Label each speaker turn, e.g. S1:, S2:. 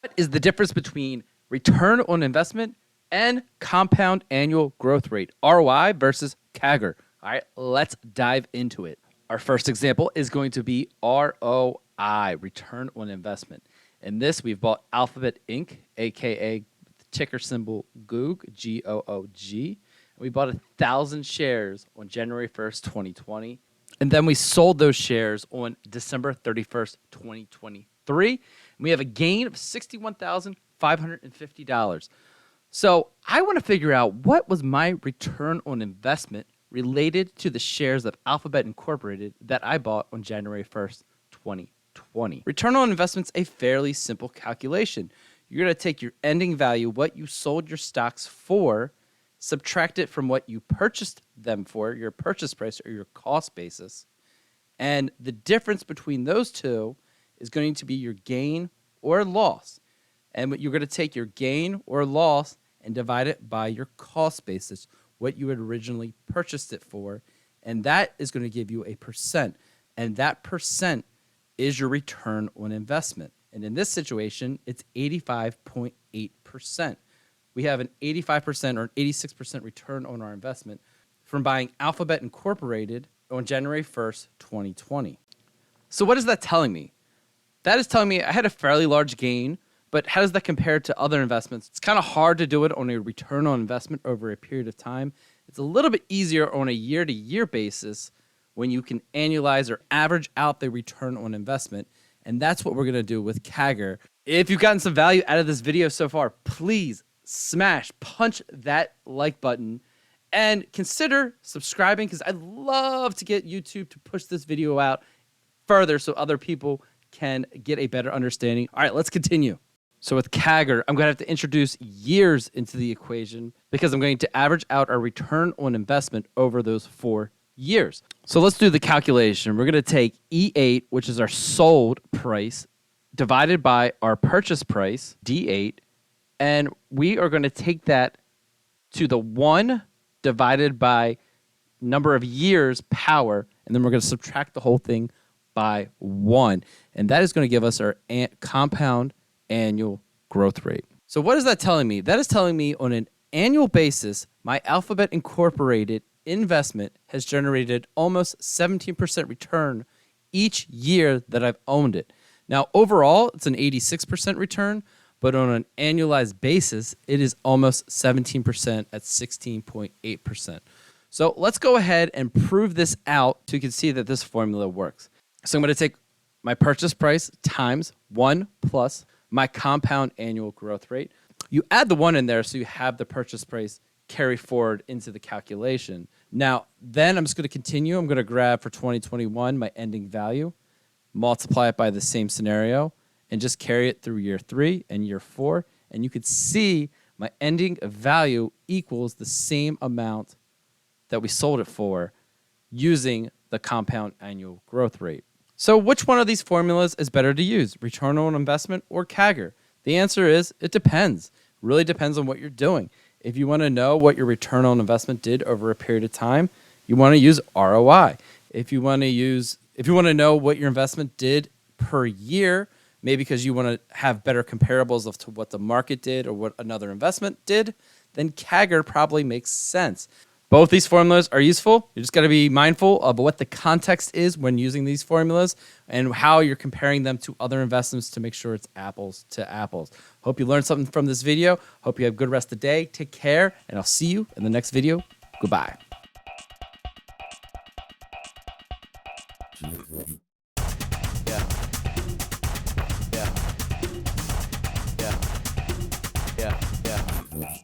S1: What is the difference between return on investment and compound annual growth rate, ROI versus CAGR? All right, let's dive into it. Our first example is going to be ROI, return on investment. In this, we've bought Alphabet Inc., aka ticker symbol GOOG, G-O-O-G. We bought 1,000 shares on January 1st, 2020. And then we sold those shares on December 31st, 2023. And we have a gain of $61,550. So I want to figure out what was my return on investment related to the shares of Alphabet Incorporated that I bought on January 1st, 2020. Return on investment's a fairly simple calculation. You're going to take your ending value, what you sold your stocks for, subtract it from what you purchased them for, your purchase price or your cost basis, and the difference between those two is going to be your gain or loss. And you're going to take your gain or loss and divide it by your cost basis, what you had originally purchased it for, and that is going to give you a percent. And that percent is your return on investment. And in this situation, it's 85.8%. We have an 85% or 86% return on our investment from buying Alphabet Incorporated on January 1st, 2020. So what is that telling me? That is telling me I had a fairly large gain, but how does that compare to other investments? It's kind of hard to do it on a return on investment over a period of time. It's a little bit easier on a year-to-year basis when you can annualize or average out the return on investment. And that's what we're going to do with CAGR. If you've gotten some value out of this video so far, please punch that like button and consider subscribing, because I'd love to get YouTube to push this video out further so other people can get a better understanding. All right, let's continue. So with CAGR, I'm going to have to introduce years into the equation because I'm going to average out our return on investment over those 4 years. So let's do the calculation. We're going to take E8, which is our sold price, divided by our purchase price, D8, and we are going to take that to the 1 divided by number of years power, and then we're going to subtract the whole thing by 1. And that is going to give us our compound annual growth rate. So what is that telling me? That is telling me on an annual basis, my Alphabet Incorporated investment has generated almost 17% return each year that I've owned it. Now, overall, it's an 86% return, but on an annualized basis, it is almost 17% at 16.8%. So let's go ahead and prove this out so you can see that this formula works. So I'm going to take my purchase price times 1 plus my compound annual growth rate. You add the 1 in there so you have the purchase price carry forward into the calculation. Now, then I'm just going to continue. I'm going to grab for 2021 my ending value, multiply it by the same scenario, and just carry it through year 3 and year 4. And you could see my ending value equals the same amount that we sold it for using the compound annual growth rate. So which one of these formulas is better to use, return on investment or CAGR? The answer is it depends. It really depends on what you're doing. If you want to know what your return on investment did over a period of time, you want to use ROI. If you want to know what your investment did per year, maybe because you want to have better comparables of to what the market did or what another investment did, then CAGR probably makes sense. Both these formulas are useful. You just got to be mindful of what the context is when using these formulas and how you're comparing them to other investments to make sure it's apples to apples. Hope you learned something from this video. Hope you have a good rest of the day. Take care, and I'll see you in the next video. Goodbye. Yeah.